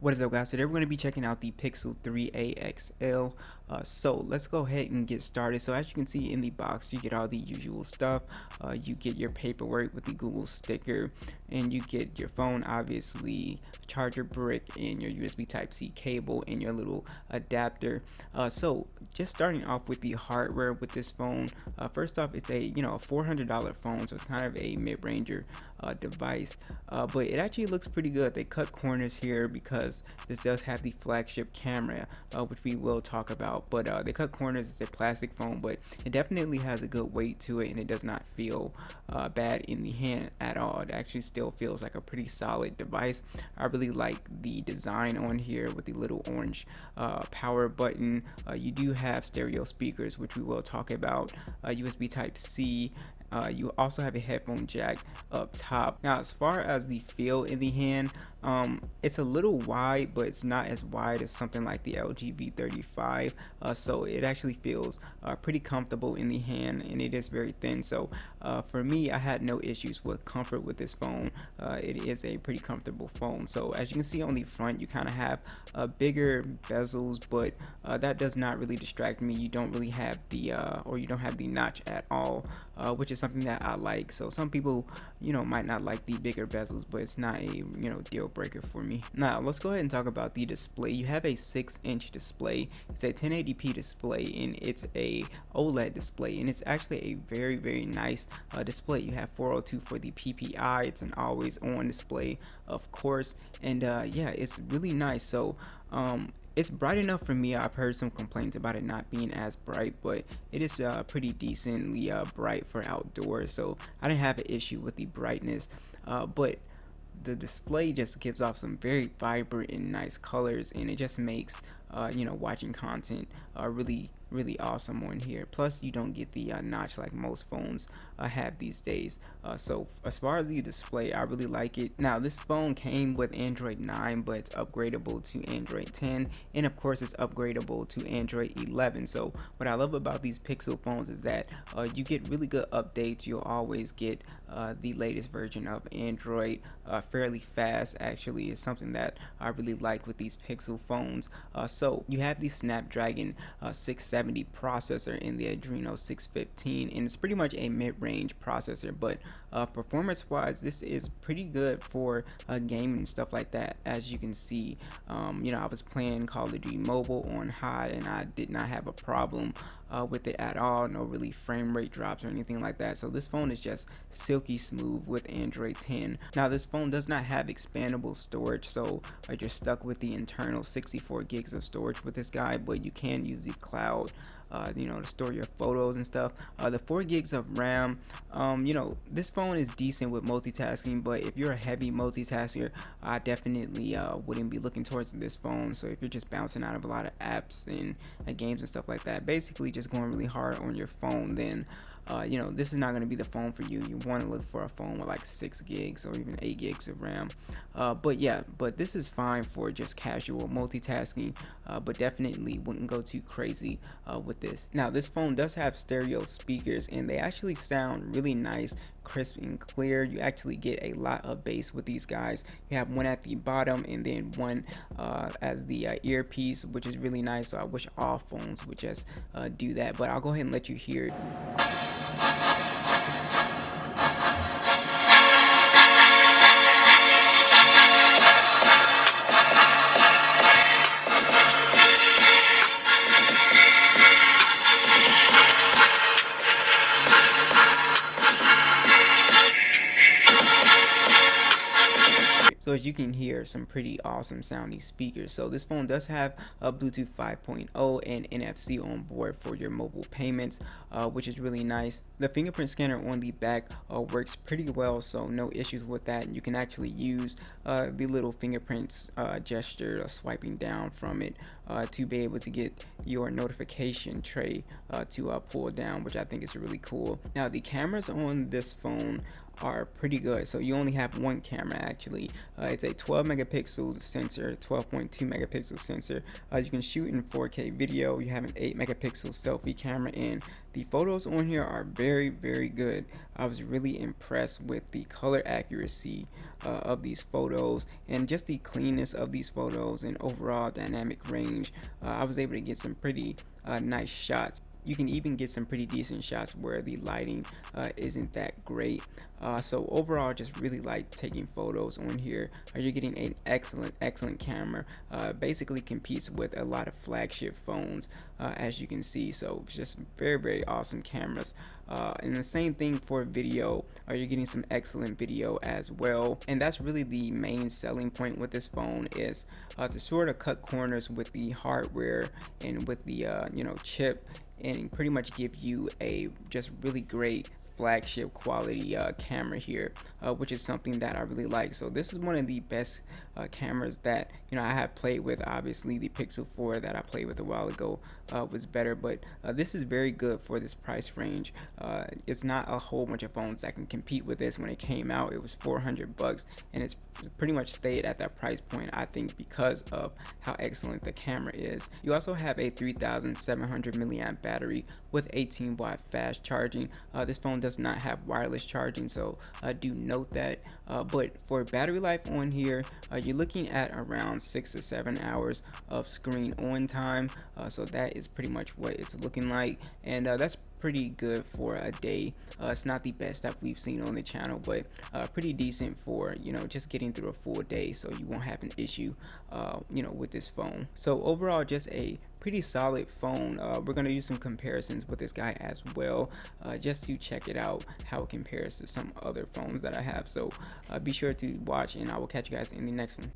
What is up, guys? Today we're going to be checking out the Pixel 3a XL. So let's go ahead and get started. So as you can see in the box, you get all the usual stuff. You get your paperwork with the Google sticker, and you get your phone, obviously, charger brick, and your USB Type-C cable, and your little adapter. So just starting off with the hardware with this phone. First off, it's a a $400 phone, so it's kind of a mid-ranger device, but it actually looks pretty good. They cut corners here because this does have the flagship camera, which we will talk about, but they cut corners. It's a plastic phone, but it definitely has a good weight to it, and it does not feel bad in the hand at all. It actually still feels like a pretty solid device. I really like the design on here with the little orange power button. You do have stereo speakers, which we will talk about, USB Type-C. You also have a headphone jack up top. Now, as far as the feel in the hand, it's a little wide, but it's not as wide as something like the LG V35. So it actually feels pretty comfortable in the hand, and it is very thin. So for me, I had no issues with comfort with this phone. It is a pretty comfortable phone. So as you can see on the front, you kind of have bigger bezels, but that does not really distract me. You don't really have the or you don't have the notch at all, which is something that I like. So some people might not like the bigger bezels, but it's not a deal breaker for me. Now let's go ahead and talk about the display. You have a 6-inch display. It's a 1080p display, and it's a OLED display, and it's actually a very nice display. You have 402 for the PPI. It's an always on display, of course, and yeah, it's really nice. So it's bright enough for me. I've heard some complaints about it not being as bright, but it is pretty decently bright for outdoors, so I didn't have an issue with the brightness. But the display just gives off some very vibrant and nice colors, and it just makes watching content really awesome on here. Plus you don't get the notch like most phones have these days. So as far as the display, I really like it. Now this phone came with Android 9, but it's upgradable to Android 10, and of course it's upgradable to Android 11. So what I love about these Pixel phones is that you get really good updates. You'll always get the latest version of Android fairly fast. Actually, is something that I really like with these Pixel phones. So you have the Snapdragon 670 processor in the Adreno 615, and it's pretty much a mid-range processor, but performance wise this is pretty good for gaming and stuff like that. As you can see, I was playing Call of Duty Mobile on high, and I did not have a problem with it at all. No really frame rate drops or anything like that. So this phone is just silky smooth with Android 10. Now this phone does not have expandable storage, so you're stuck with the internal 64 gigs of storage with this guy, but you can use the cloud to store your photos and stuff. The 4 gigs of RAM, this phone is decent with multitasking, but if you're a heavy multitasker, I definitely wouldn't be looking towards this phone. So if you're just bouncing out of a lot of apps and games and stuff like that, basically just going really hard on your phone, then this is not going to be the phone for you. You want to look for a phone with like 6 gigs or even 8 gigs of RAM. But this is fine for just casual multitasking, but definitely wouldn't go too crazy with this. Now this phone does have stereo speakers, and they actually sound really nice, crisp and clear. You actually get a lot of bass with these guys. You have one at the bottom, and then one as the earpiece, which is really nice. So I wish all phones would just do that, but I'll go ahead and let you hear it. So as you can hear, some pretty awesome sounding speakers. So this phone does have a Bluetooth 5.0 and NFC on board for your mobile payments, which is really nice. The fingerprint scanner on the back works pretty well, so no issues with that. You can actually use the little fingerprints gesture, swiping down from it, to be able to get your notification tray to pull down, which I think is really cool. Now the cameras on this phone are pretty good. So you only have one camera actually. It's a 12 megapixel sensor, 12.2 megapixel sensor. You can shoot in 4K video. You have an 8 megapixel selfie camera, and the photos on here are very good. I was really impressed with the color accuracy of these photos and just the cleanness of these photos and overall dynamic range. I was able to get some pretty nice shots. You can even get some pretty decent shots where the lighting isn't that great. So overall, just really like taking photos on here. You're getting an excellent camera. Basically competes with a lot of flagship phones, as you can see. So it's just very awesome cameras. And the same thing for video. You're getting some excellent video as well. And that's really the main selling point with this phone, is to sort of cut corners with the hardware and with the chip, and pretty much give you a just really great flagship quality camera here, which is something that I really like. So this is one of the best cameras that I have played with. Obviously the Pixel 4 that I played with a while ago was better, but this is very good for this price range. It's not a whole bunch of phones that can compete with this. When it came out, it was $400, and it's pretty much stayed at that price point, I think, because of how excellent the camera is. You also have a 3700 milliamp battery with 18-watt fast charging. This phone does not have wireless charging, so do note that. But for battery life on here, you're looking at around 6 to 7 hours of screen on time. So that is pretty much what it's looking like, and that's pretty good for a day. It's not the best that we've seen on the channel, but pretty decent for just getting through a full day, so you won't have an issue with this phone. So overall, just a pretty solid phone. We're going to do some comparisons with this guy as well, just to check it out, how it compares to some other phones that I have. So be sure to watch, and I will catch you guys in the next one.